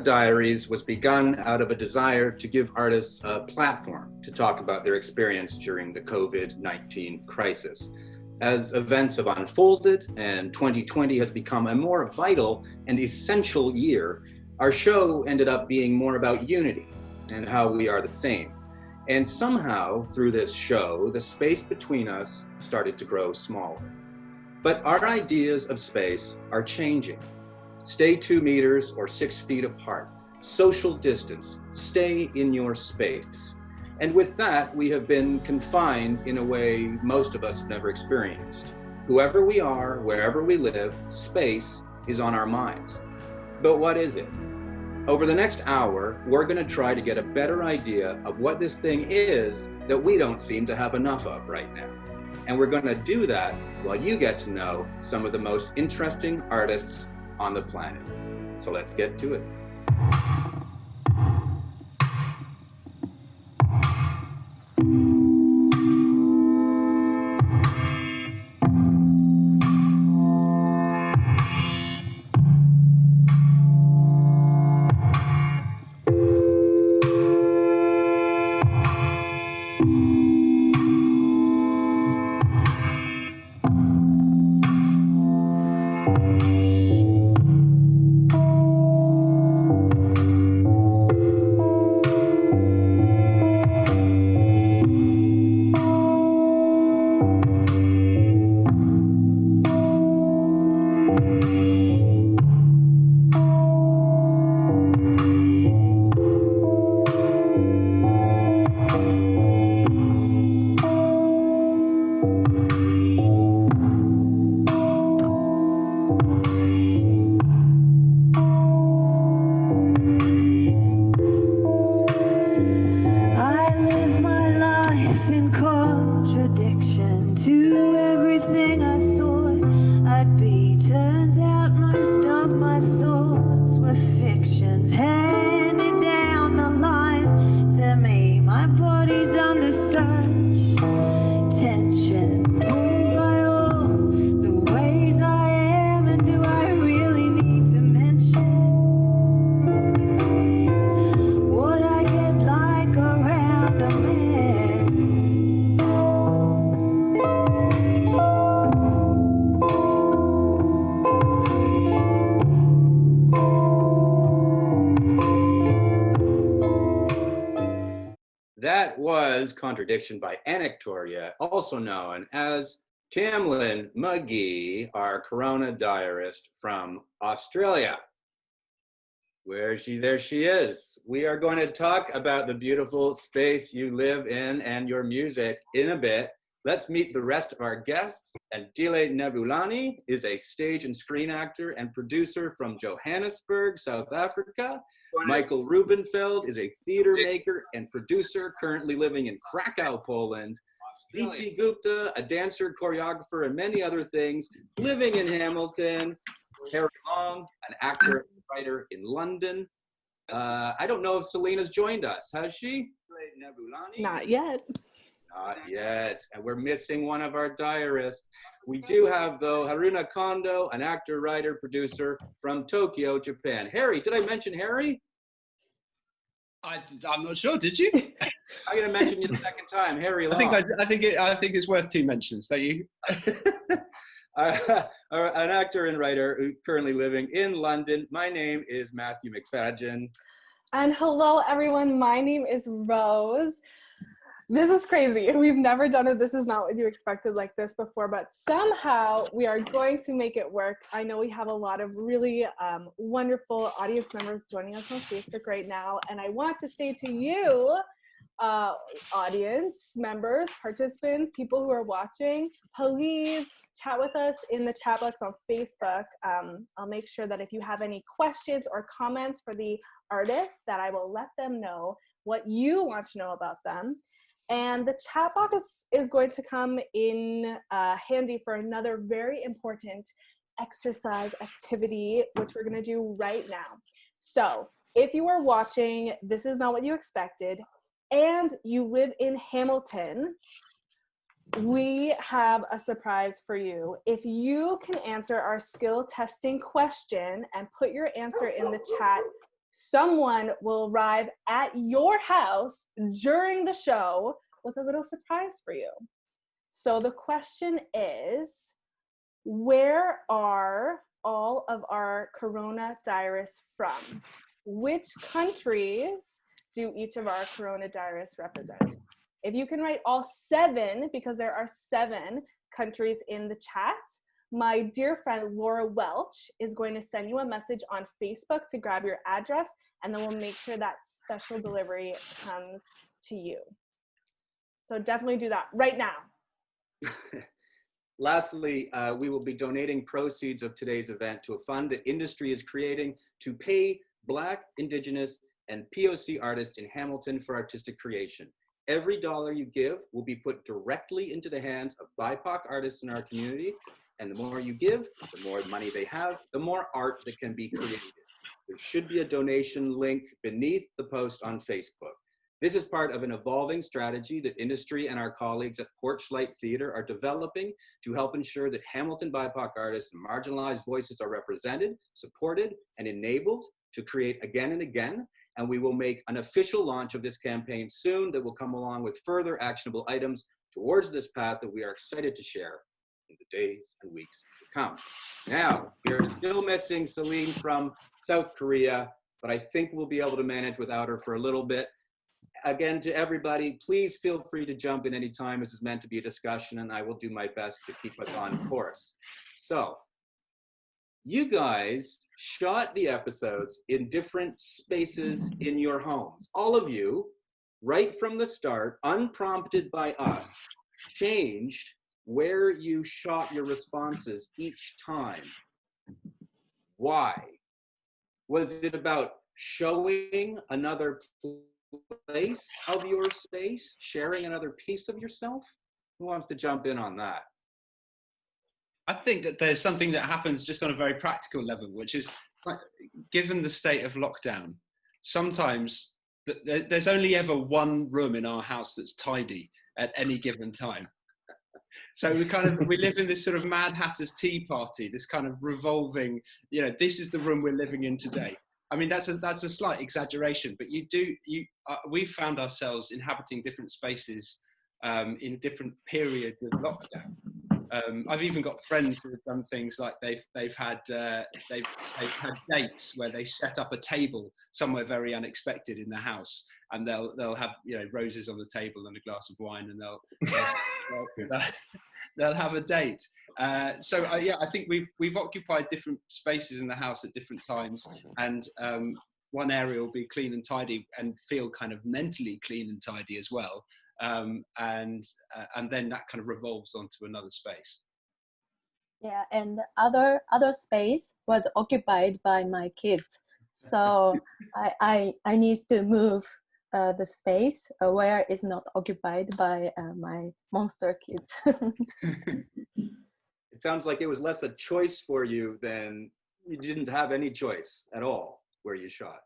Diaries was begun out of a desire to give artists a platform to talk about their experience during the COVID-19 crisis. As events have unfolded and 2020 has become a more vital and essential year, our show ended up being more about unity and how we are the same. And somehow, through this show, the space between us started to grow smaller. But our ideas of space are changing. Stay 2 meters or 6 feet apart. Social distance. Stay in your space. And with that, we have been confined in a way most of us have never experienced. Whoever we are, wherever we live, space is on our minds. But what is it? Over the next hour, we're going to try to get a better idea of what this thing is that we don't seem to have enough of right now. And we're going to do that while you get to know some of the most interesting artists on the planet. So let's get to it. That was Contradiction by Anectoria, also known as Tamlyn Magee, our Corona diarist from Australia. Where is she? There she is. We are going to talk about the beautiful space you live in and your music in a bit. Let's meet the rest of our guests. Andile Nebulane is a stage and screen actor and producer from Johannesburg, South Africa. Michael Rubenfeld is a theater maker and producer currently living in Krakow, Poland. Deepti Gupta, a dancer, choreographer, and many other things, living in Hamilton. Harry Long, an actor and writer in London. I don't know if Celine has joined us. Has she? Not yet. Not yet. And we're missing one of our diarists. We do have, though, Haruna Kondo, an actor, writer, producer from Tokyo, Japan. Harry, did I mention Harry? I'm not sure. Did you? I'm going to mention you the second time. Harry Long. I think it's worth 2 mentions. Don't you? An actor and writer who's currently living in London. My name is Matthew MacFadzean. And hello, everyone. My name is Rose. This is crazy. We've never done it. This is not what you expected like this before, but somehow we are going to make it work. I know we have a lot of really wonderful audience members joining us on Facebook right now. And I want to say to you, audience members, participants, people who are watching, please chat with us in the chat box on Facebook. I'll make sure that if you have any questions or comments for the artists, that I will let them know what you want to know about them. And the chat box is going to come in handy for another very important exercise activity, which we're going to do right now. So if you are watching, this is not what you expected, and you live in Hamilton, we have a surprise for you. If you can answer our skill testing question and put your answer in the chat someone will arrive at your house during the show with a little surprise for you. So the question is, where are all of our Corona Diaries from? Which countries do each of our Corona Diaries represent? If you can write all 7, because there are 7 countries in the chat, my dear friend Laura Welch is going to send you a message on Facebook to grab your address, and then we'll make sure that special delivery comes to you. So definitely do that right now. Lastly, we will be donating proceeds of today's event to a fund that industry is creating to pay Black, Indigenous, and POC artists in Hamilton for artistic creation. Every dollar you give will be put directly into the hands of BIPOC artists in our community. And the more you give, the more money they have, the more art that can be created. There should be a donation link beneath the post on Facebook. This is part of an evolving strategy that industry and our colleagues at Porchlight Theatre are developing to help ensure that Hamilton BIPOC artists and marginalized voices are represented, supported, and enabled to create again and again. And we will make an official launch of this campaign soon that will come along with further actionable items towards this path that we are excited to share in the days and weeks to come. Now, we are still missing Celine from South Korea, but I think we'll be able to manage without her for a little bit. Again, to everybody, please feel free to jump in anytime. This is meant to be a discussion, and I will do my best to keep us on course. So, you guys shot the episodes in different spaces in your homes. All of you, right from the start, unprompted by us, changed where you shot your responses each time. Why? Was it about showing another place of your space, sharing another piece of yourself? Who wants to jump in on that? I think that there's something that happens just on a very practical level, which is, like, given the state of lockdown, sometimes there's only ever one room in our house that's tidy at any given time. So we live in this sort of Mad Hatter's tea party, this kind of revolving, this is the room we're living in today. I mean, that's a slight exaggeration, but we've found ourselves inhabiting different spaces in different periods of lockdown. I've even got friends who have done things like they've had dates where they set up a table somewhere very unexpected in the house, and they'll have roses on the table and a glass of wine, and they'll have a date. So I think we've occupied different spaces in the house at different times, and one area will be clean and tidy and feel kind of mentally clean and tidy as well. And then that kind of revolves onto another space. Yeah, and other space was occupied by my kids, so I need to move the space where it's not occupied by my monster kids. It sounds like it was less a choice for you than you didn't have any choice at all where you shot.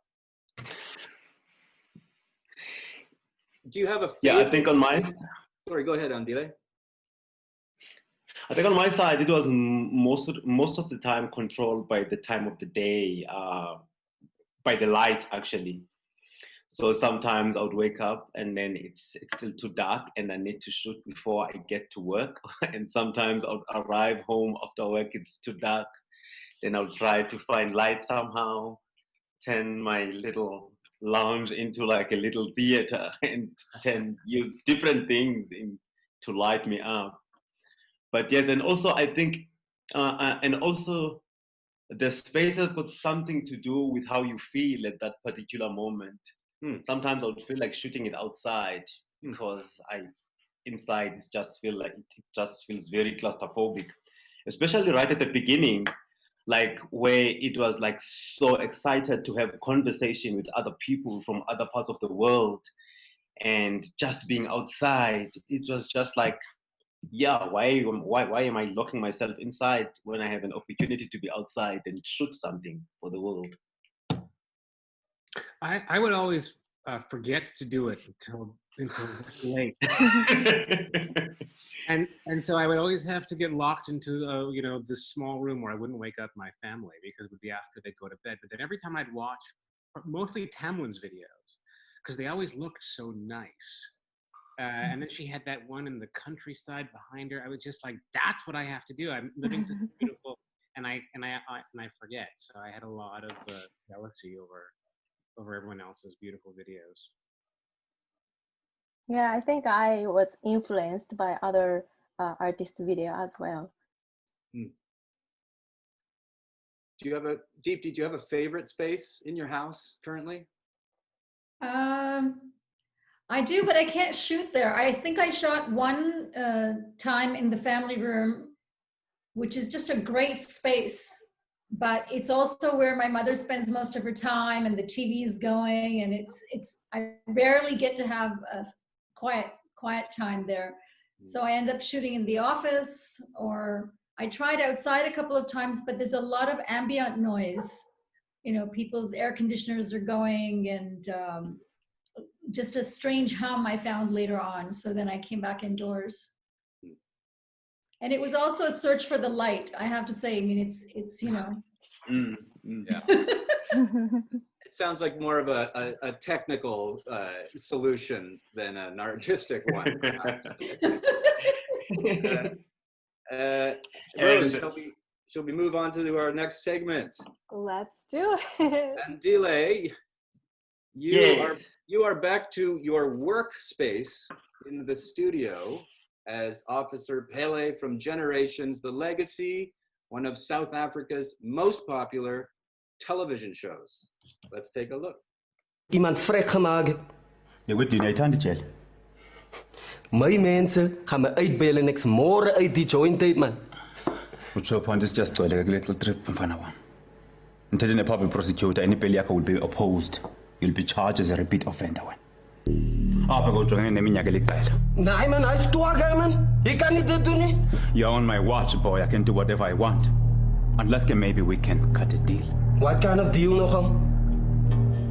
Do you have a favorite? Yeah, I think on my... Sorry, go ahead, Andile. I think on my side, it was most of the time controlled by the time of the day, by the light, actually. So sometimes I would wake up and then it's still too dark and I need to shoot before I get to work. And sometimes I would arrive home after work, it's too dark. Then I'll try to find light somehow, turn my little lounge into like a little theater and then use different things to light me up. But yes, and also I think, and also the space has got something to do with how you feel at that particular moment. Sometimes I would feel like shooting it outside because inside it just feels very claustrophobic, especially right at the beginning, like where it was like so excited to have conversation with other people from other parts of the world, and just being outside, it was just like, yeah, why am I locking myself inside when I have an opportunity to be outside and shoot something for the world? I would always forget to do it until late, and so I would always have to get locked into this small room where I wouldn't wake up my family because it would be after they'd go to bed. But then every time I'd watch mostly Tamlyn's videos, because they always looked so nice. And then she had that one in the countryside behind her. I was just like, that's what I have to do. I'm living such beautiful, and I forget. So I had a lot of jealousy over everyone else's beautiful videos. Yeah, I think I was influenced by other artists' video as well. Do you have Deepti, do you have a favorite space in your house currently? I do, but I can't shoot there. I think I shot one time in the family room, which is just a great space, but it's also where my mother spends most of her time, and the TV is going, and I rarely get to have a quiet time there. So I end up shooting in the office, or I tried outside a couple of times, but there's a lot of ambient noise. You know, people's air conditioners are going, and just a strange hum I found later on. So then I came back indoors. And it was also a search for the light, I have to say. I mean, it's you know. Yeah. It sounds like more of a technical solution than an artistic one. Rose, shall we move on to our next segment? Let's do it. Andile, you are back to your workspace in the studio as Officer Pele from Generations, The Legacy, one of South Africa's most popular television shows. Let's take a look. Iemand vrek gemaakt het. Je moet die niet aan de jail. My mensen gaan me uitbellen niks morgen uit die joint uit, man. Which your point is just like a little trip from Fanawa. Until the public prosecutor, any Peliaka will be opposed. You'll be charged as a repeat offender. After go join the Minya Galikal. Nee, man, hij is toe, man. Je kan niet dit doen, nie. You're on my watch, boy. I can do whatever I want. Unless maybe we can cut a deal. What kind of deal nogal?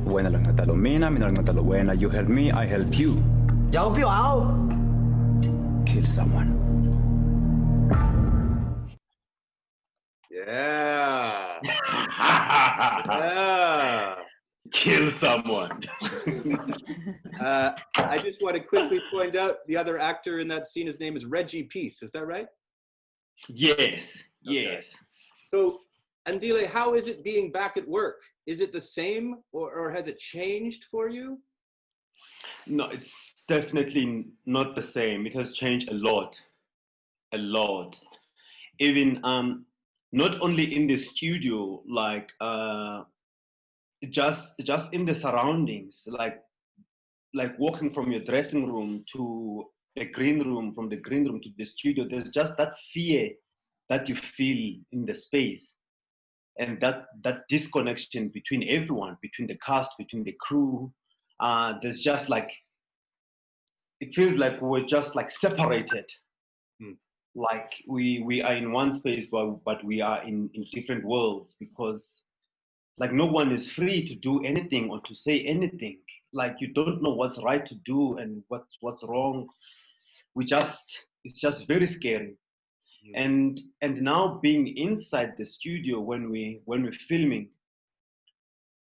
When lang natalo mina, mina lang natalo wena. You help me, I help you. Help you how? Kill someone. Yeah. Yeah. Kill someone. I just want to quickly point out the other actor in that scene. His name is Reggie Peace. Is that right? Yes. Okay. Yes. So, Andile, how is it being back at work? Is it the same, or has it changed for you? No, it's definitely not the same. It has changed a lot. A lot. Even not only in the studio, like just in the surroundings, like walking from your dressing room to the green room, from the green room to the studio, there's just that fear that you feel in the space, and that disconnection between everyone, between the cast, between the crew. There's just like, it feels like we're just like separated. Like we are in one space, but we are in different worlds, because like no one is free to do anything or to say anything. Like you don't know what's right to do and what's wrong. It's just very scary. And now being inside the studio when we're filming,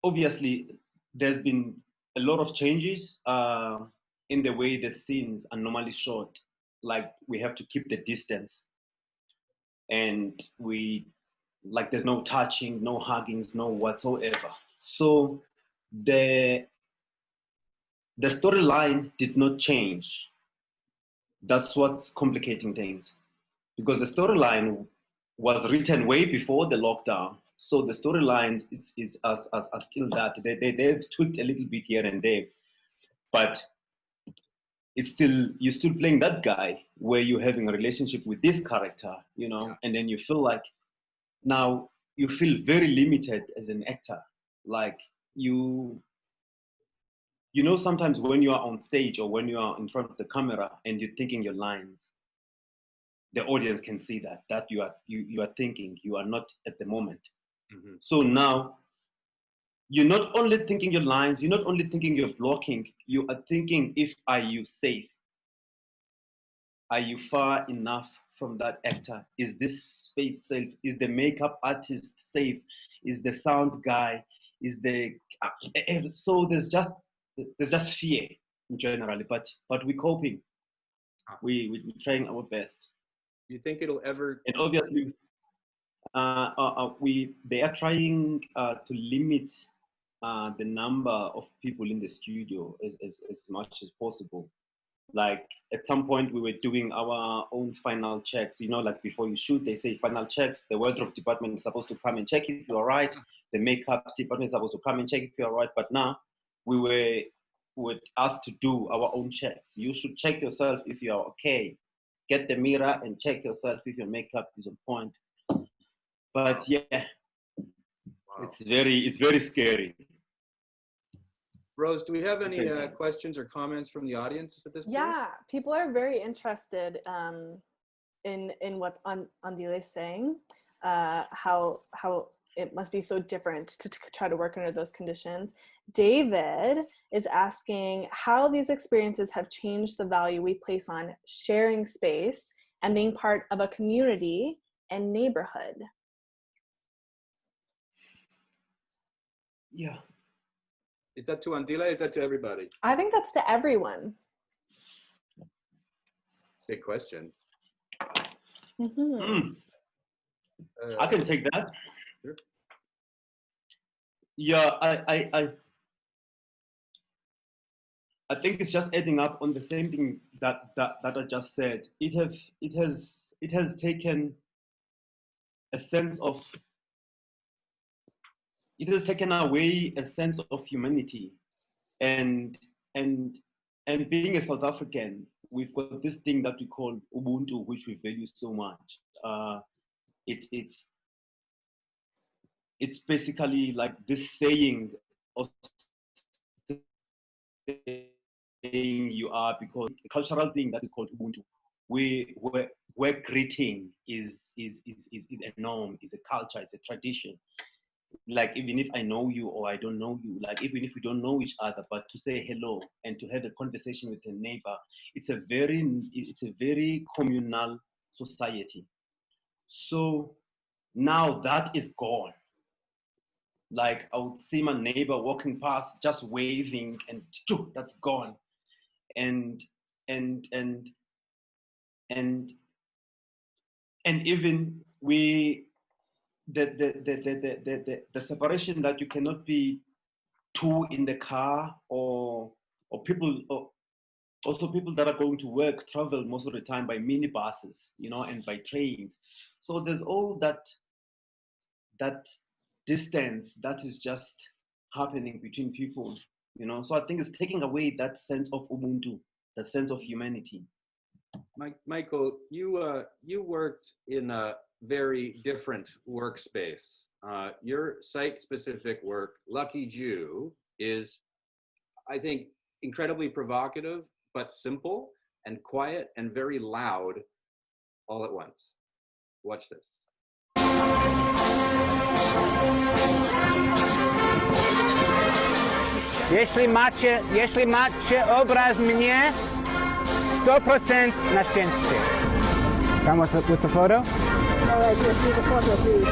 obviously there's been a lot of changes in the way the scenes are normally shot. Like we have to keep the distance, and there's no touching, no huggings, no whatsoever. So the storyline did not change. That's what's complicating things, because the storyline was written way before the lockdown. So the storylines are still that. They've tweaked a little bit here and there, but you're still playing that guy where you're having a relationship with this character, you know, yeah. And then you feel like now you feel very limited as an actor. Like you know, sometimes when you are on stage or when you are in front of the camera and you're thinking your lines, the audience can see that you are thinking, you are not at the moment. Mm-hmm. So now you're not only thinking your lines, you're not only thinking you're blocking, you are thinking, are you safe? Are you far enough from that actor? Is this space safe? Is the makeup artist safe? Is the sound guy? is the so there's just fear in generally, but we're coping. We're trying our best. Do you think it'll ever? And obviously, they are trying to limit the number of people in the studio as much as possible. Like at some point we were doing our own final checks, you know, like before you shoot, they say final checks. The wardrobe department is supposed to come and check if you're right. The makeup department is supposed to come and check if you're right. But now we were asked to do our own checks. You should check yourself if you're okay. Get the mirror and check yourself if your makeup is on point. But yeah, it's very scary. Rose, do we have any questions or comments from the audience at this point? Yeah, people are very interested in what Andile is saying, how it must be so different to try to work under those conditions. David is asking how these experiences have changed the value we place on sharing space and being part of a community and neighborhood. Yeah. Is that to Andile? Is that to everybody? I think that's to everyone. Big question. Mm-hmm. I can take that. Sure. Yeah, I think it's just adding up on the same thing that I just said. It has taken a sense of. It has taken away a sense of humanity, and being a South African, we've got this thing that we call Ubuntu, which we value so much. It's basically like this saying of saying you are, because the cultural thing that is called Ubuntu, where greeting is a norm, is a culture, is a tradition. Like even if I know you or I don't know you, like even if we don't know each other, but to say hello and to have a conversation with a neighbor, it's a very communal society. So now that is gone. Like I would see my neighbor walking past, just waving, and that's gone. And even the separation that you cannot be two in the car, or people, or also people that are going to work travel most of the time by minibuses, you know, and by trains. So there's all that distance that is just happening between people, you know. So I think it's taking away that sense of Ubuntu, that sense of humanity. Michael, you worked in a very different workspace. Your site-specific work, Lucky Jew, is, I think, incredibly provocative, but simple and quiet and very loud all at once. Watch this. Jeśli macie obraz mnie, 100% na szczęście. Come with the photo? All right, let's see the photo, please.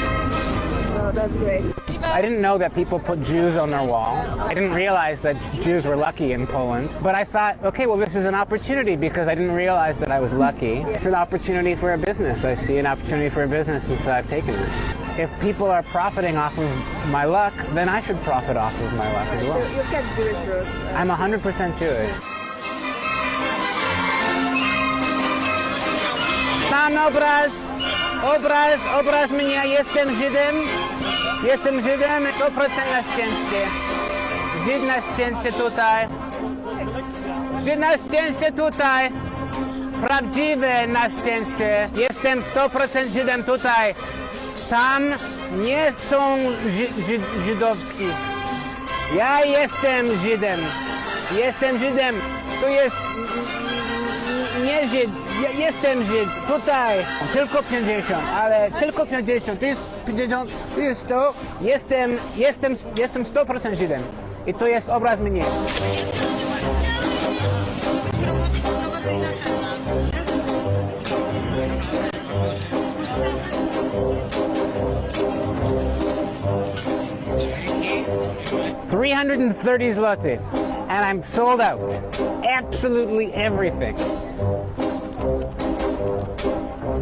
Oh, that's great. I didn't know that people put Jews on their wall. I didn't realize that Jews were lucky in Poland. But I thought, okay, well, this is an opportunity, because I didn't realize that I was lucky. It's an opportunity for a business. I see an opportunity for a business, and so I've taken it. If people are profiting off of my luck, then I should profit off of my luck as well. So you've got Jewish roots. I'm 100% Jewish. Mam obraz mnie, jestem Żydem, 100% na szczęście. Żyd na szczęście tutaj. Żyd na szczęście tutaj. Prawdziwe na szczęście. Jestem 100% Żydem tutaj. Tam nie są żydowski. Ja jestem Żydem. Jestem Żydem. Tu jest nie Żyd. Ja jestem Żyd. Tutaj. Tylko 50, ale tylko 50. To jest 50, to jest 100. Jestem 100% Żydem. I to jest obraz mnie. 130 zloty, and I'm sold out. Absolutely everything.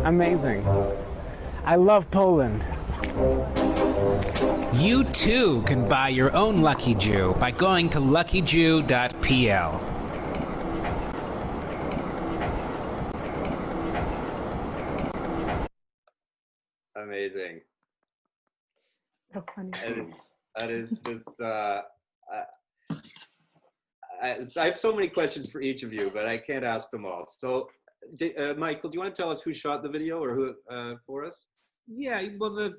Amazing. I love Poland. You too can buy your own Lucky Jew by going to luckyjew.pl. Amazing. So funny. That is just, I have so many questions for each of you, but I can't ask them all. So, Michael, do you want to tell us who shot the video or who for us? Yeah, well, the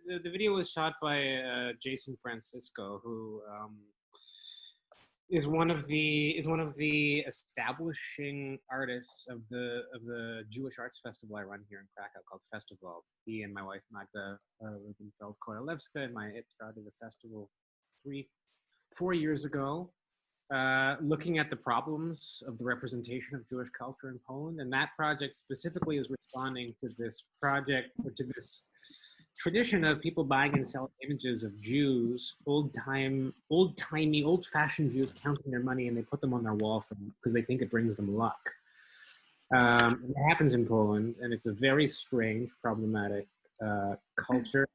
video was shot by Jason Francisco, who is one of the establishing artists of the Jewish Arts Festival I run here in Krakow called Festival. He and my wife Magda Rubenfeld Korolewska and I started the festival 4 years ago, looking at the problems of the representation of Jewish culture in Poland, and that project specifically is responding to this project, or to this tradition of people buying and selling images of Jews, old-timey, old-fashioned Jews counting their money, and they put them on their wall because they think it brings them luck. It happens in Poland, and it's a very strange, problematic culture.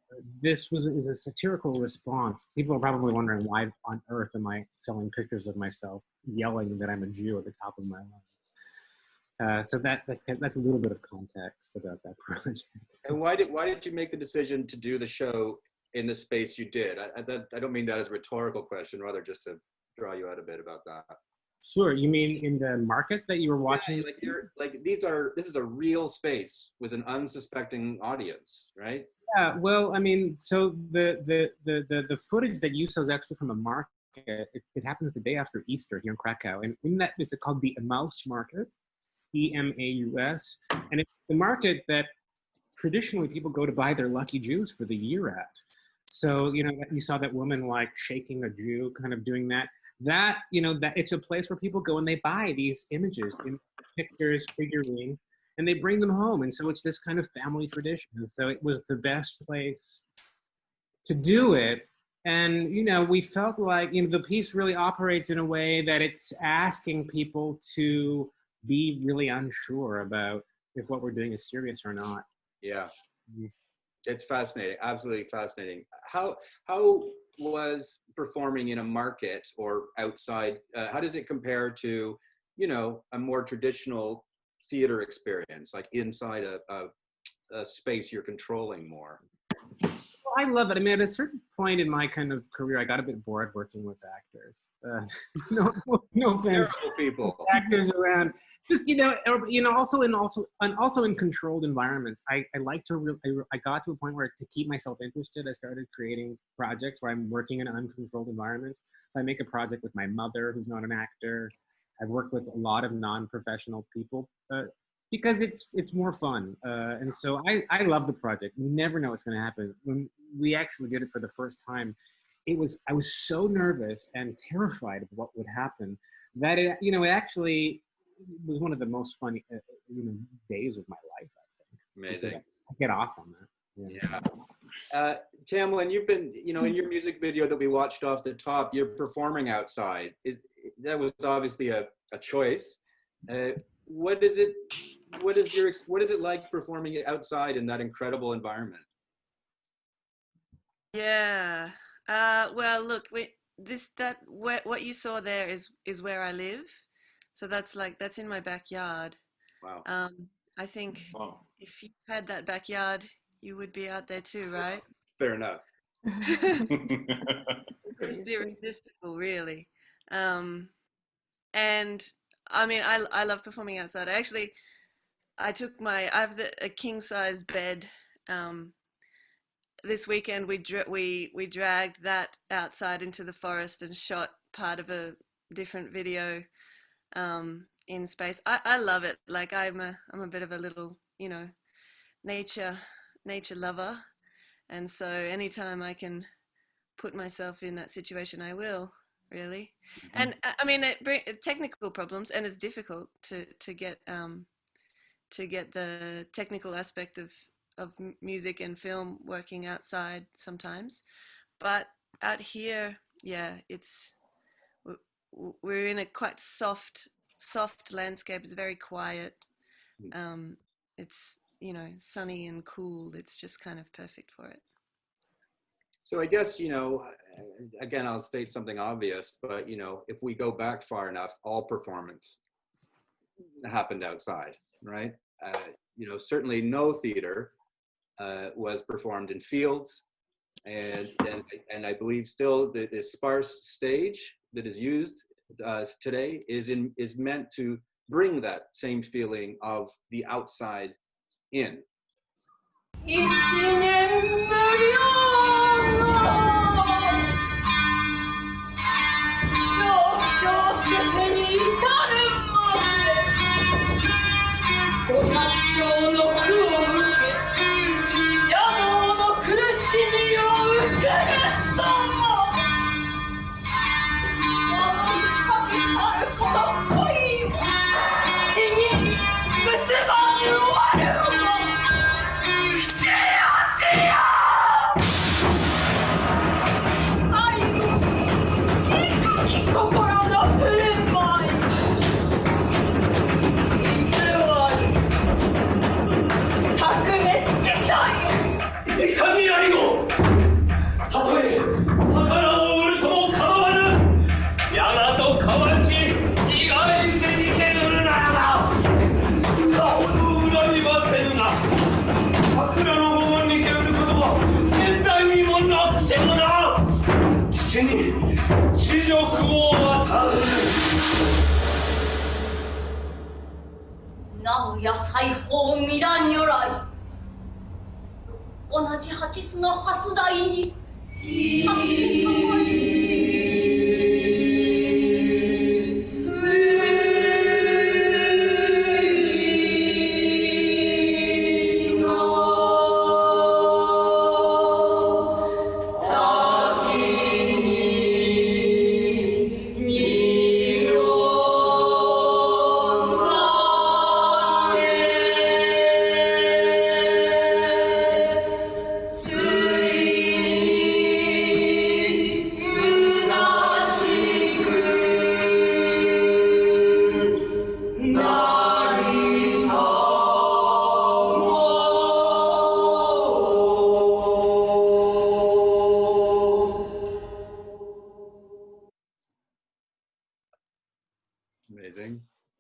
This is a satirical response. People are probably wondering, why on earth am I selling pictures of myself yelling that I'm a Jew at the top of my lungs? So that's a little bit of context about that project. And why did you make the decision to do the show in the space you did? I don't mean that as a rhetorical question, rather just to draw you out a bit about that. Sure. You mean in the market that you were watching? Yeah, this is a real space with an unsuspecting audience, right? Yeah. Well, I mean, so the footage that you saw is actually from a market. It happens the day after Easter here in Krakow, and in that is called the Emmaus Market, Emaus, and it's the market that traditionally people go to buy their lucky Jews for the year at. So, you know, you saw that woman like shaking a Jew, kind of doing that. That, you know, that it's a place where people go and they buy these images, in pictures, figurines, and they bring them home. And so it's this kind of family tradition. And so it was the best place to do it. And, you know, we felt like, you know, the piece really operates in a way that it's asking people to be really unsure about if what we're doing is serious or not. Yeah. It's fascinating, absolutely fascinating. How was performing in a market or outside, how does it compare to, you know, a more traditional theater experience, like inside a space you're controlling more? Well, I love it. I mean, at a certain point in my kind of career, I got a bit bored working with actors. No offense, people, actors around. Just, you know, also in controlled environments. I like to. I got to a point where, to keep myself interested, I started creating projects where I'm working in uncontrolled environments. So I make a project with my mother, who's not an actor. I've worked with a lot of non-professional people because it's more fun. And so I love the project. You never know what's going to happen. When we actually did it for the first time, I was so nervous and terrified of what would happen that it actually was one of the most funny days of my life, I think. Amazing. I get off on that. Yeah. Tamlyn, you've been, you know, in your music video that we watched off the top, you're performing outside. That was obviously a choice. What is it like performing outside in that incredible environment? Yeah. Well, look, what you saw there is where I live. So that's in my backyard. Wow. I think if you had that backyard, you would be out there too, right? Fair enough. It's irresistible, really. And I mean, I love performing outside. I have a king size bed. This weekend we dragged that outside into the forest and shot part of a different video in space. I love it. Like I'm a bit of a little, you know, nature lover, and so anytime I can put myself in that situation, I will, really. Mm-hmm. And I mean, it brings technical problems, and it's difficult to get the technical aspect of music and film working outside sometimes. But out here, yeah, we're in a quite soft landscape. It's very quiet. It's, you know, sunny and cool. It's just kind of perfect for it. So I guess, you know, again, I'll state something obvious, but, you know, if we go back far enough, all performance happened outside, right? You know, certainly no theater was performed in fields, and I believe still the sparse stage that is used today is meant to bring that same feeling of the outside in.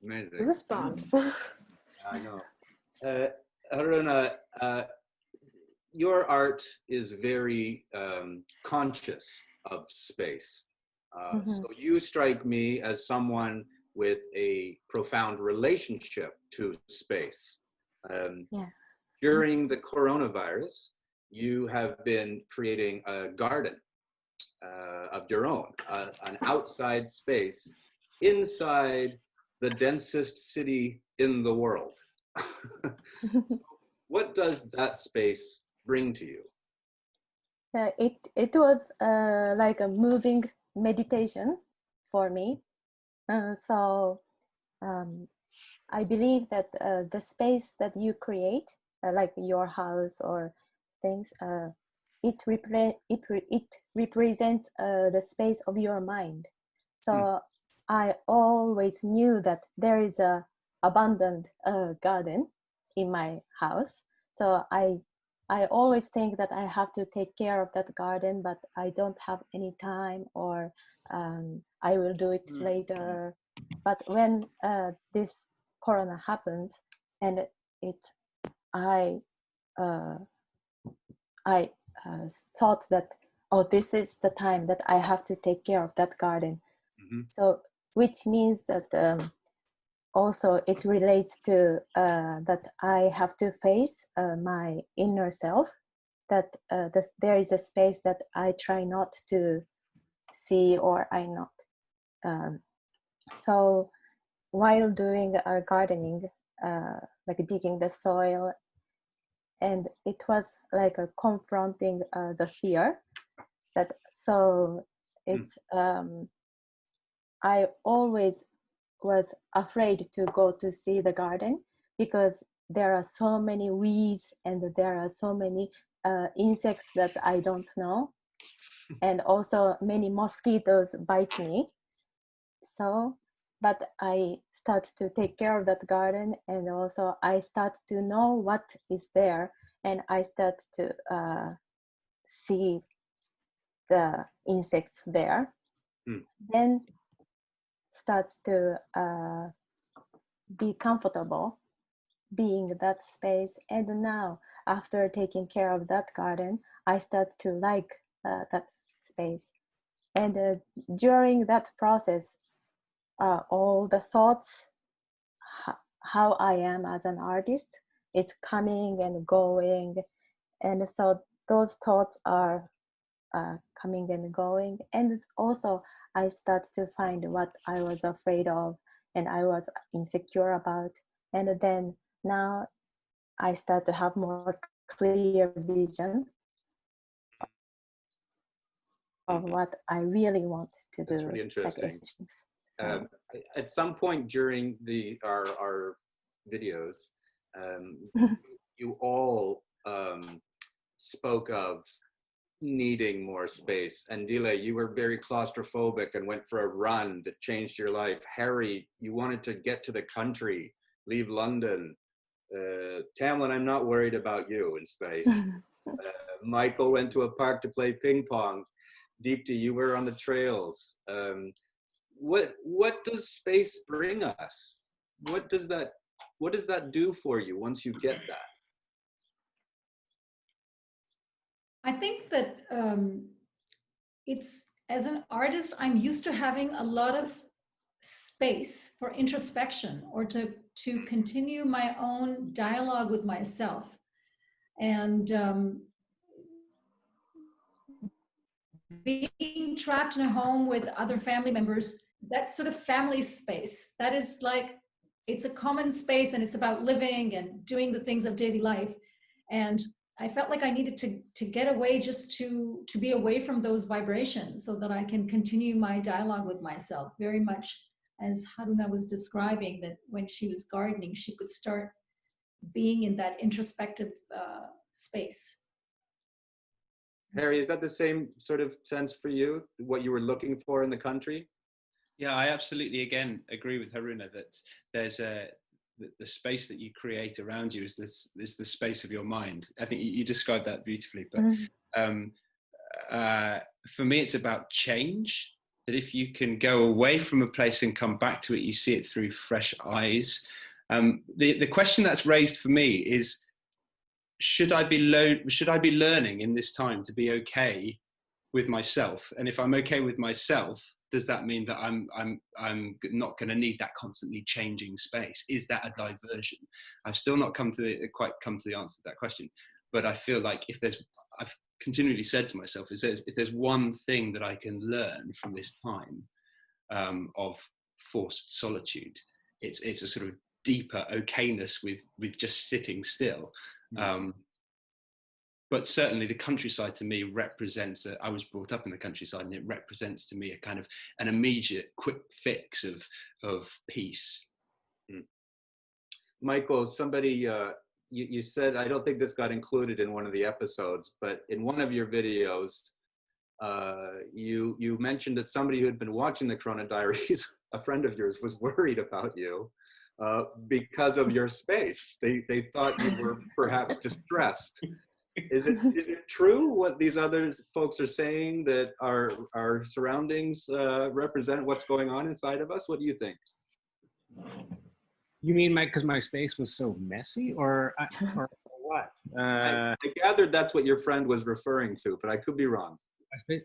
Amazing. Goosebumps. I know. Haruna, your art is very conscious of space. So you strike me as someone with a profound relationship to space. During the coronavirus, you have been creating a garden of your own, an outside space inside the densest city in the world. What does that space bring to you? It was like a moving meditation for me. So I believe that the space that you create, like your house or things, it represents the space of your mind. So I always knew that there is a abandoned garden in my house. So I always think that I have to take care of that garden, but I don't have any time, or I will do it later. But when this corona happens, and I thought that, oh, this is the time that I have to take care of that garden. So, which means that also it relates to that I have to face my inner self, that there is a space that I try not to see, or I not. So while doing our gardening, like digging the soil, and it was like confronting the fear that, so it's I always was afraid to go to see the garden, because there are so many weeds and there are so many insects that I don't know. and also many mosquitoes bite me. So, but I start to take care of that garden, and also I start to know what is there, and I start to see the insects there. Then starts to be comfortable being that space. And now, after taking care of that garden, I start to like that space. And during that process, all the thoughts, how I am as an artist, is coming and going. And so those thoughts are coming and going. And also, I start to find what I was afraid of and I was insecure about. And then now I start to have more clear vision of what I really want to do. That's really interesting. Like at some point during our videos, you all spoke of needing more space. Andile, you were very claustrophobic and went for a run that changed your life. Harry, you wanted to get to the country, leave London. Tamlyn, I'm not worried about you in space. Michael went to a park to play ping pong. Deepti, you were on the trails. What does space bring us? What does that do for you once you get that? I think that it's, as an artist, I'm used to having a lot of space for introspection or to continue my own dialogue with myself. And being trapped in a home with other family members, that sort of family space, that is like, it's a common space and it's about living and doing the things of daily life. And I felt like I needed to get away, just to be away from those vibrations so that I can continue my dialogue with myself, very much as Haruna was describing, that when she was gardening, she could start being in that introspective space. Harry, is that the same sort of sense for you, what you were looking for in the country? Yeah, I absolutely, again, agree with Haruna that there's the space that you create around you is the space of your mind. I think you described that beautifully, but for me, it's about change. That if you can go away from a place and come back to it, you see it through fresh eyes. The question that's raised for me is, should I be learning in this time to be okay with myself? And if I'm okay with myself, does that mean that I'm not going to need that constantly changing space? Is that a diversion? I've still not quite come to the answer to that question. But I feel like I've continually said to myself, if there's one thing that I can learn from this time of forced solitude, it's a sort of deeper okayness with just sitting still. But certainly the countryside to me represents, I was brought up in the countryside, and it represents to me a kind of an immediate quick fix of peace. Michael, somebody, you said, I don't think this got included in one of the episodes, but in one of your videos, you mentioned that somebody who had been watching the Corona Diaries, a friend of yours, was worried about you because of your space. They thought you were perhaps distressed. Is it true what these other folks are saying, that our surroundings represent what's going on inside of us? What do you think? You mean because my space was so messy, or what? I gathered that's what your friend was referring to, but I could be wrong. My space.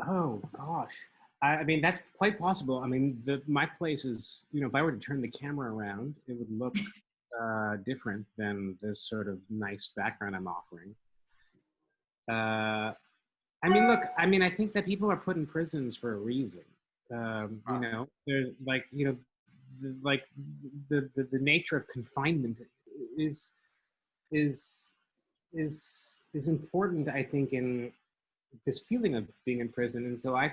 Oh gosh. I mean, that's quite possible. I mean, my place is, if I were to turn the camera around, it would look different than this sort of nice background I'm offering. I mean, look, I think that people are put in prisons for a reason. There's the nature of confinement is important, I think, in this feeling of being in prison. And so I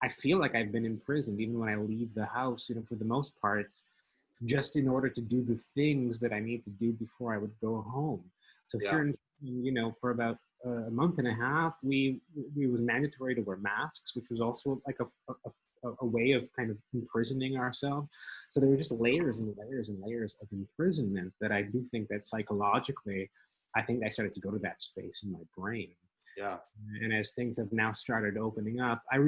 feel like I've been imprisoned even when I leave the house, for the most part. It's just in order to do the things that I need to do before I would go home. So Yeah. here, for about a month and a half, it was mandatory to wear masks, which was also like a way of kind of imprisoning ourselves. So there were just layers and layers and layers of imprisonment that I do think that psychologically, I think I started to go to that space in my brain. Yeah. And as things have now started opening up, I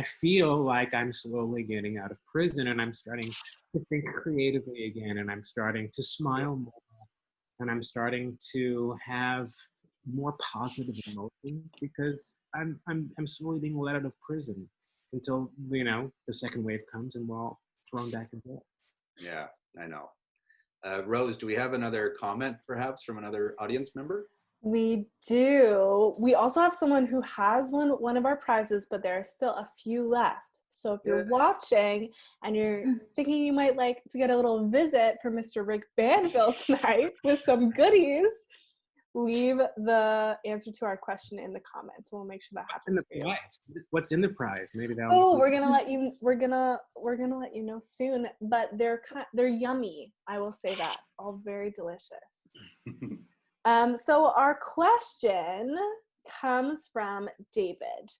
feel like I'm slowly getting out of prison, and I'm starting to think creatively again, and I'm starting to smile more, and I'm starting to have more positive emotions because I'm slowly being let out of prison until, the second wave comes and we're all thrown back in jail. Yeah, I know. Rose, do we have another comment perhaps from another audience member? We do. We also have someone who has won one of our prizes, but there are still a few left. So if you're watching and you're thinking you might like to get a little visit from Mr. Rick Banville tonight with some goodies, leave the answer to our question in the comments. We'll make sure that happens. What's in the prize? Maybe that. Oh, we're gonna let you know soon. But they're yummy. I will say that. All very delicious. So our question comes from David.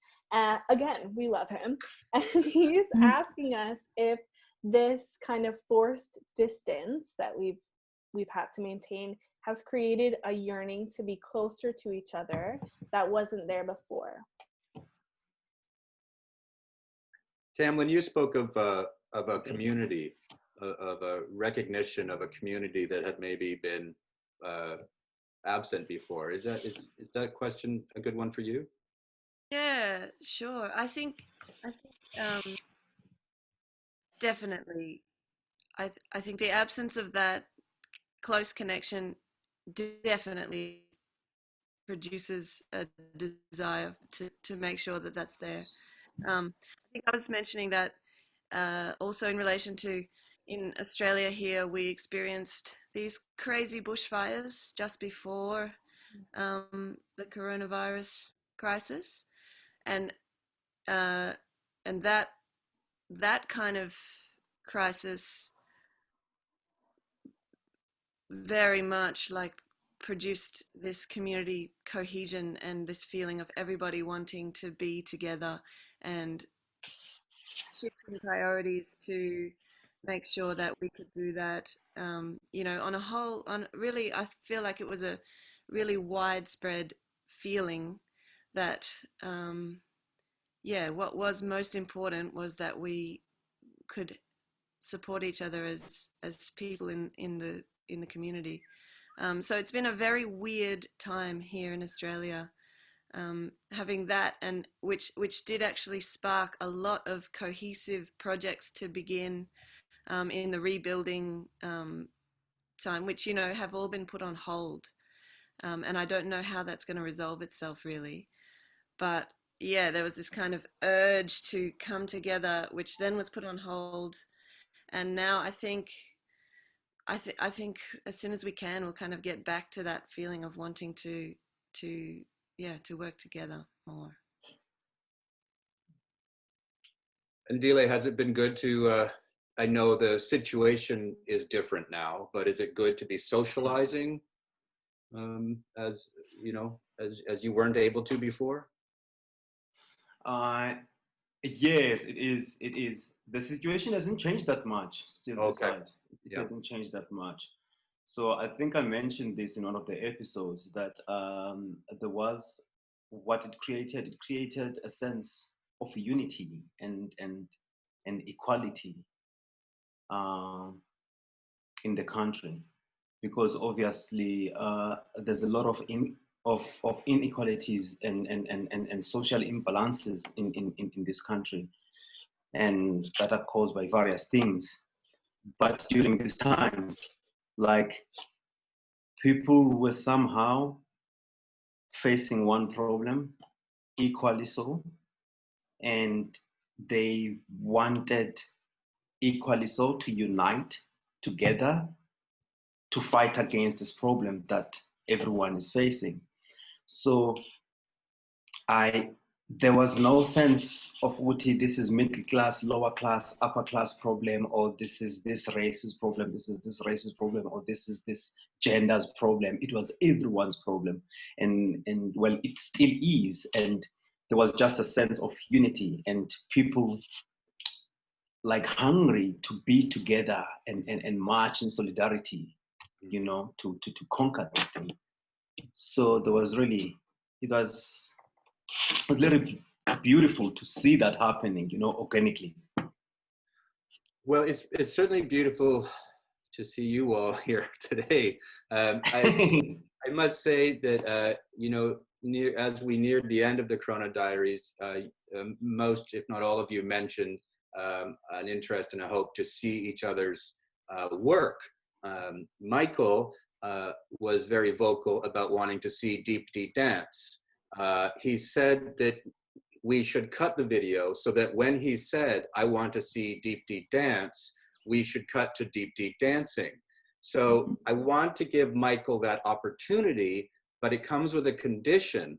Again, we love him. And he's asking us if this kind of forced distance that we've had to maintain has created a yearning to be closer to each other that wasn't there before. Tamlyn, you spoke of a community, of a recognition of a community that had maybe been absent before. Is that question a good one for you? Yeah, sure. I think definitely. I think the absence of that close connection definitely produces a desire to make sure that that's there. I think I was mentioning that also in relation to in Australia here, we experienced these crazy bushfires just before the coronavirus crisis, and that kind of crisis very much like produced this community cohesion and this feeling of everybody wanting to be together and shifting priorities to make sure that we could do that. Really, I feel like it was a really widespread feeling that, what was most important was that we could support each other as people in the community. So it's been a very weird time here in Australia, having that, and which did actually spark a lot of cohesive projects to begin in the rebuilding time, which have all been put on hold, and I don't know how that's going to resolve itself really, but yeah, there was this kind of urge to come together, which then was put on hold, and now I think as soon as we can, we'll kind of get back to that feeling of wanting to work together more. Andile, has it been good to, I know the situation is different now, but is it good to be socializing as you weren't able to before? Yes, it is. It is. The situation hasn't changed that much. Still, Okay. It hasn't changed that much. So I think I mentioned this in one of the episodes that there was what it created. It created a sense of unity and equality in the country, because obviously there's a lot of inequalities and social imbalances in this country, and that are caused by various things. But during this time, like, people were somehow facing one problem equally so, and they wanted equally so to unite together to fight against this problem that everyone is facing. So I there was no sense of Uti, this is middle class, lower class, upper class problem, or this is this racist problem, this is this racist problem, or this is this gender's problem. It was everyone's problem. And well, it still is. And there was just a sense of unity and people like hungry to be together and march in solidarity, you know, to conquer this thing. So there was really, it was really beautiful to see that happening, you know, organically. Well, it's certainly beautiful to see you all here today. I must say that, you know, as we neared the end of the Corona Diaries, most, if not all of you mentioned an interest and a hope to see each other's work. Michael was very vocal about wanting to see Deepti dance. He said that we should cut the video so that when he said, I want to see Deepti dance, we should cut to Deepti dancing. So I want to give Michael that opportunity, but it comes with a condition.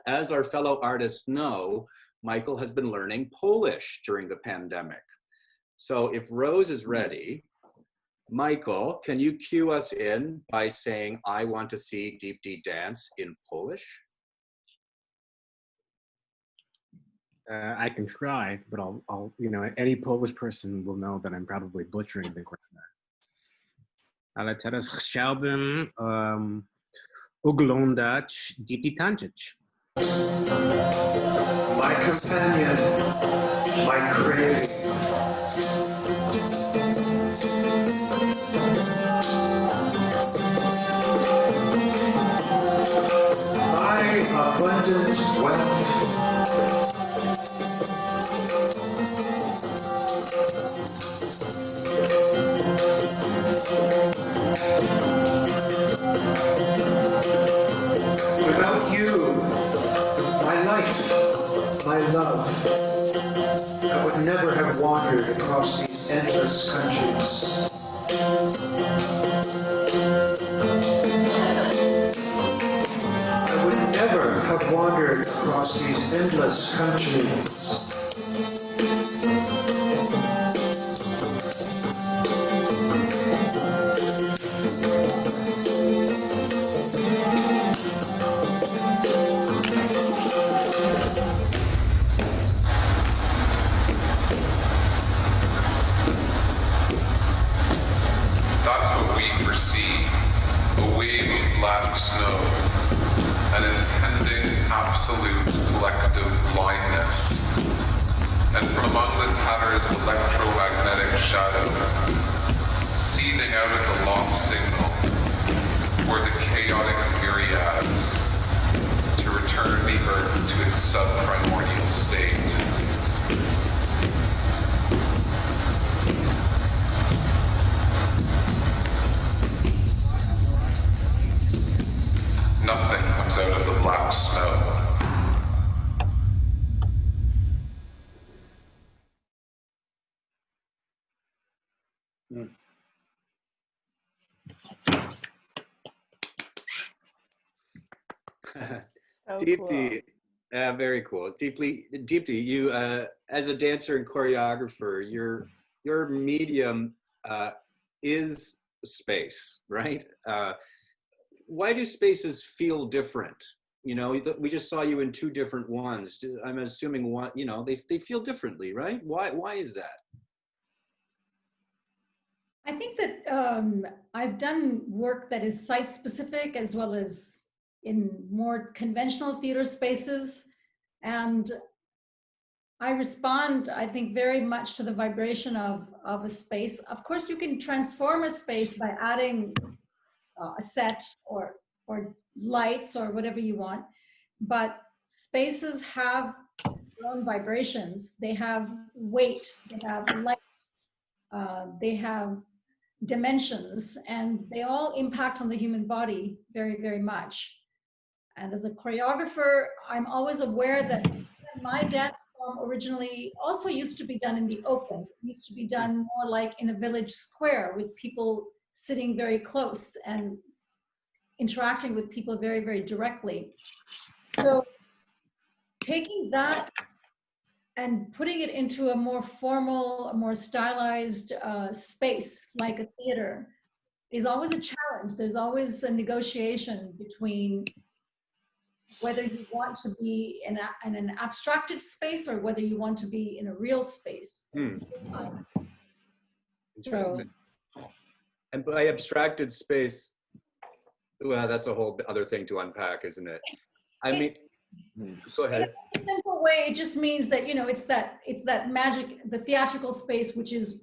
As our fellow artists know, Michael has been learning Polish during the pandemic. So if Rose is ready, Michael, can you cue us in by saying, I want to see Deepti dance in Polish? I can try, but I'll, you know, any Polish person will know that I'm probably butchering the grammar. Ale teraz chciałbym oglądać Deepti tańczyć. My companion, my craving. My abundant wealth. Without you, my life, my love, I would never have wandered across these endless countries. I would never have wandered across these endless countries. That's what we perceive, a wave of black snow, an impending absolute collective blindness. And from among the tatters of electromagnetic shadow, seething out of the lost signal, were the chaotic myriads, to return the earth to its subprimordial state. Nothing comes out of the black snow. So Deepti, cool. very cool. Deepti, you as a dancer and choreographer, your medium is space, right? Why do spaces feel different? You know, we just saw you in two different ones. I'm assuming one, you know, they feel differently, right? Why is that? I think that I've done work that is site specific as well as in more conventional theater spaces. And I respond, I think, very much to the vibration of a space. Of course, you can transform a space by adding a set or lights or whatever you want. But spaces have their own vibrations. They have weight, they have light, they have dimensions, and they all impact on the human body very, very much. And as a choreographer, I'm always aware that my dance form originally also used to be done in the open. It used to be done more like in a village square with people sitting very close and interacting with people very, very directly. So taking that and putting it into a more formal, a more stylized space like a theater is always a challenge. There's always a negotiation between whether you want to be in an abstracted space or whether you want to be in a real space. So, and by abstracted space, well, that's a whole other thing to unpack, isn't it? I mean, go ahead. In a simple way, it just means that, you know, it's that magic, the theatrical space, which is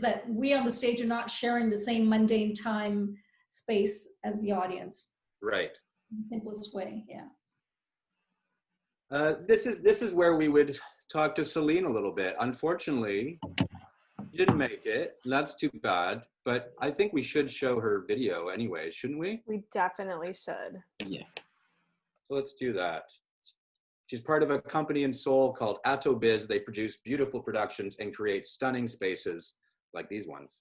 that we on the stage are not sharing the same mundane time space as the audience. Right. In the simplest way, yeah. This is where we would talk to Celine a little bit. Unfortunately, you didn't make it. That's too bad. But I think we should show her video anyway, shouldn't we? We definitely should. Yeah. So let's do that. She's part of a company in Seoul called AtoBiz. They produce beautiful productions and create stunning spaces like these ones.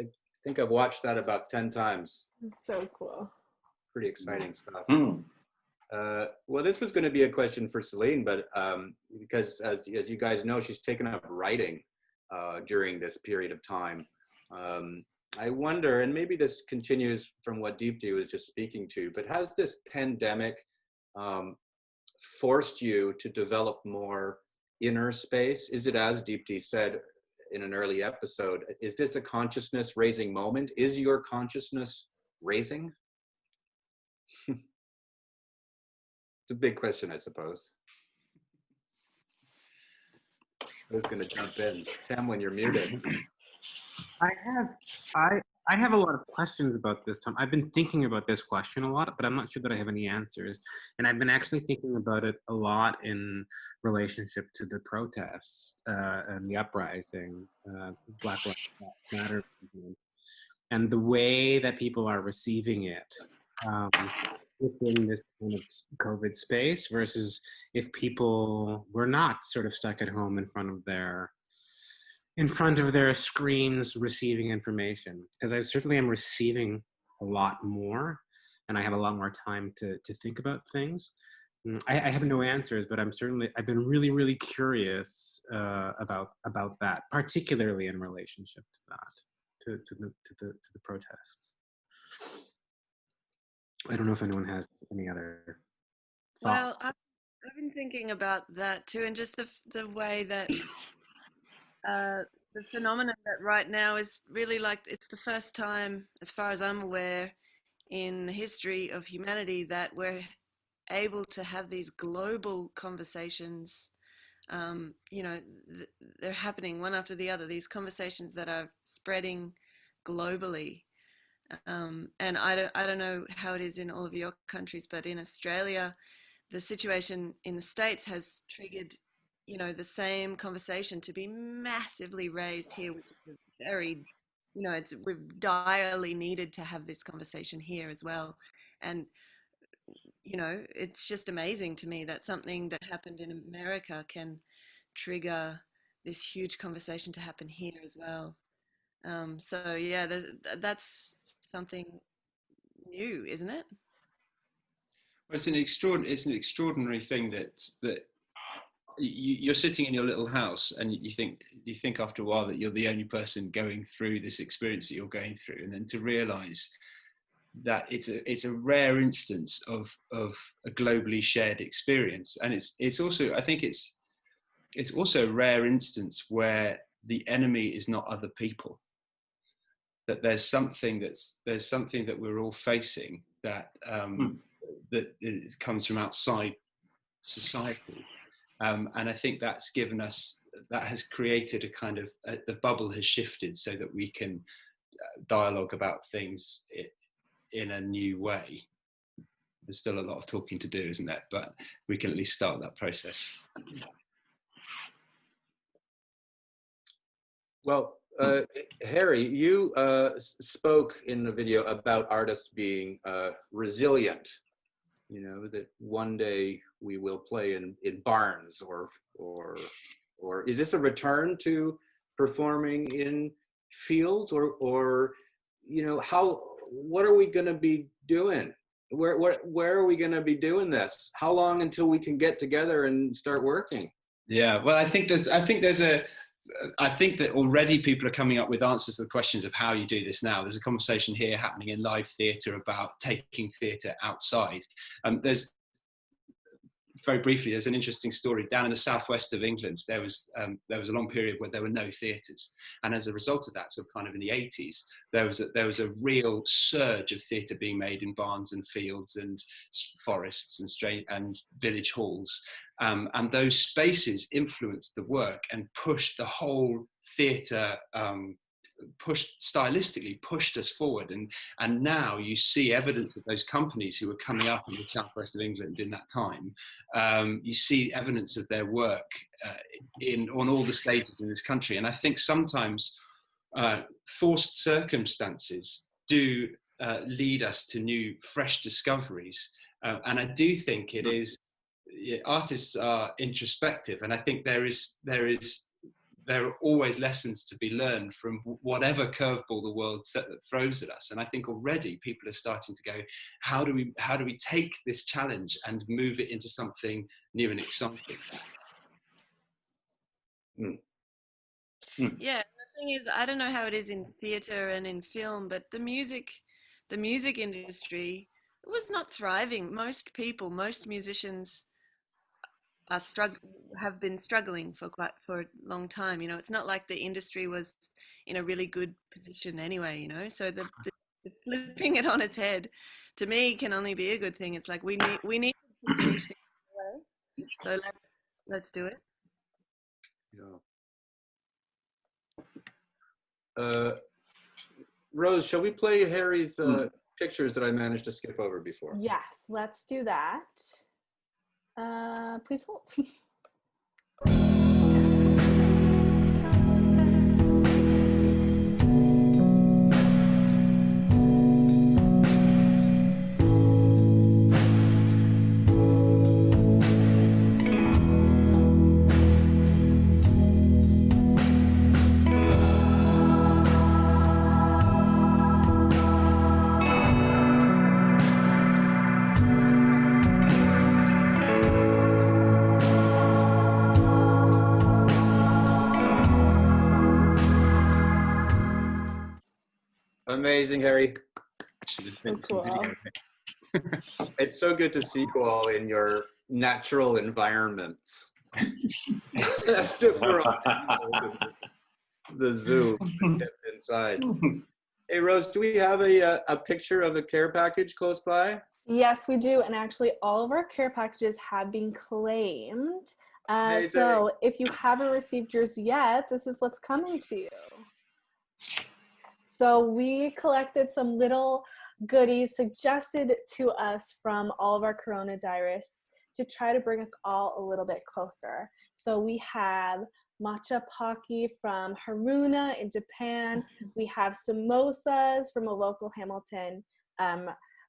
I think I've watched that about 10 times. It's so cool. Pretty exciting stuff. Well, this was going to be a question for Celine, but because as you guys know, she's taken up writing during this period of time. I wonder, and maybe this continues from what Deepti was just speaking to, but has this pandemic forced you to develop more inner space? Is it, as Deepti said in an early episode, is this a consciousness raising moment? Is your consciousness raising? It's a big question, I suppose. Who's going to jump in? Tamlyn, you're muted. I have a lot of questions about this, Tom. I've been thinking about this question a lot, but I'm not sure that I have any answers. And I've been actually thinking about it a lot in relationship to the protests and the uprising, Black Lives Matter movement, and the way that people are receiving it within this kind of COVID space versus if people were not sort of stuck at home in front of their screens receiving information. Because I certainly am receiving a lot more and I have a lot more time to think about things. I have no answers, but I've been really, really curious about that, particularly in relationship to that, to the protests. I don't know if anyone has any other thoughts. Well, I've been thinking about that too, and just the way that the phenomenon that right now is really like, it's the first time, as far as I'm aware, in the history of humanity that we're able to have these global conversations you know, they're happening one after the other, these conversations that are spreading globally. And I don't know how it is in all of your countries, but in Australia, the situation in the States has triggered, you know, the same conversation to be massively raised here, which is very, you know, we've direly needed to have this conversation here as well. And, you know, it's just amazing to me that something that happened in America can trigger this huge conversation to happen here as well. So yeah, that's something new, isn't it? Well, it's an extraordinary thing that you're sitting in your little house and you think after a while that you're the only person going through this experience that you're going through, and then to realize that it's a rare instance of a globally shared experience. And it's also, I think it's also a rare instance where the enemy is not other people, that there's something that we're all facing that that it comes from outside society. And I think that's given us, that has created a kind of, the bubble has shifted so that we can dialogue about things in a new way. There's still a lot of talking to do, isn't there? But we can at least start that process. Well, Harry, you spoke in the video about artists being resilient. You know, that one day we will play in barns, or is this a return to performing in fields, or you know, what are we going to be doing? Where are we going to be doing this? How long until we can get together and start working? Yeah, well, I think that already people are coming up with answers to the questions of how you do this now. There's a conversation here happening in live theatre about taking theatre outside. There's, very briefly, there's an interesting story. Down in the southwest of England, there was a long period where there were no theatres. And as a result of that, so kind of in the 80s, there was a real surge of theatre being made in barns and fields and forests and village halls. And those spaces influenced the work and pushed the whole theatre, stylistically pushed us forward. And now you see evidence of those companies who were coming up in the southwest of England in that time. You see evidence of their work on all the stages in this country. And I think sometimes forced circumstances do lead us to new, fresh discoveries. And I do think it is, artists are introspective, and I think there are always lessons to be learned from whatever curveball the world throws at us. And I think already people are starting to go, how do we take this challenge and move it into something new and exciting? Yeah, the thing is, I don't know how it is in theatre and in film, but the music industry was not thriving. Most musicians have been struggling for a long time. You know, it's not like the industry was in a really good position anyway, you know. So the flipping it on its head, to me, can only be a good thing. It's like we need to change things away. So let's do it. Yeah. Rose, shall we play Harry's pictures that I managed to skip over before? Yes, let's do that. Please hold. Amazing, Harry. So cool. It's so good to see you all in your natural environments. That's different. The zoo inside. Hey, Rose, do we have a picture of a care package close by? Yes, we do. And actually, all of our care packages have been claimed. So if you haven't received yours yet, this is what's coming to you. So we collected some little goodies suggested to us from all of our Corona Diarists to try to bring us all a little bit closer. So we have matcha Pocky from Haruna in Japan. We have samosas from a local Hamilton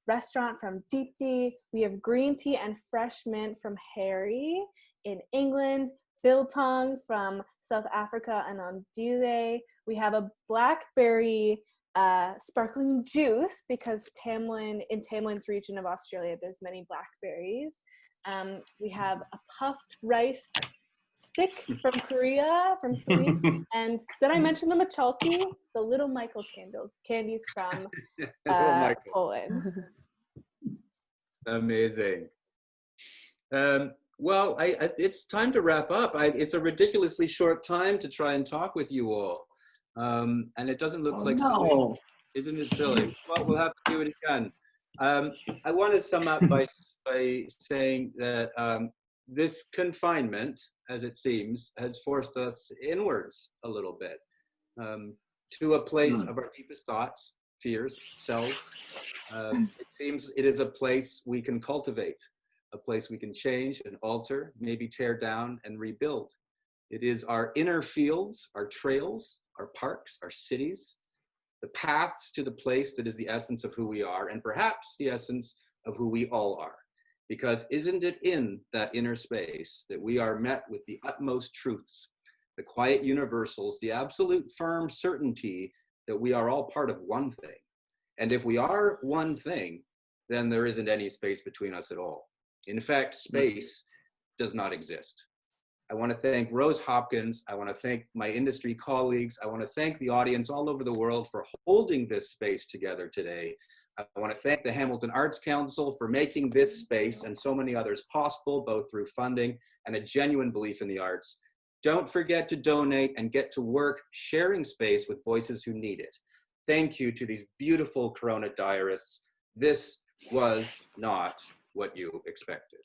restaurant from Deepti. We have green tea and fresh mint from Harry in England. Biltong from South Africa and Andile. We have a blackberry sparkling juice because in Tamlyn's region of Australia, there's many blackberries. We have a puffed rice stick from Korea, from Celine. And did I mention the machalki? The little Michael candies from Poland. Amazing. Well, it's time to wrap up. It's a ridiculously short time to try and talk with you all. And it doesn't look silly. Isn't it silly? Well, we'll have to do it again. I want to sum up by saying that this confinement, as it seems, has forced us inwards a little bit to a place of our deepest thoughts, fears, selves. It seems it is a place we can cultivate, a place we can change and alter, maybe tear down and rebuild. It is our inner fields, our trails, our parks, our cities, the paths to the place that is the essence of who we are, and perhaps the essence of who we all are. Because isn't it in that inner space that we are met with the utmost truths, the quiet universals, the absolute firm certainty that we are all part of one thing? And if we are one thing, then there isn't any space between us at all. In fact, space does not exist. I want to thank Rose Hopkins. I want to thank my industry colleagues. I want to thank the audience all over the world for holding this space together today. I want to thank the Hamilton Arts Council for making this space and so many others possible, both through funding and a genuine belief in the arts. Don't forget to donate and get to work sharing space with voices who need it. Thank you to these beautiful Corona Diarists. This was not what you expected.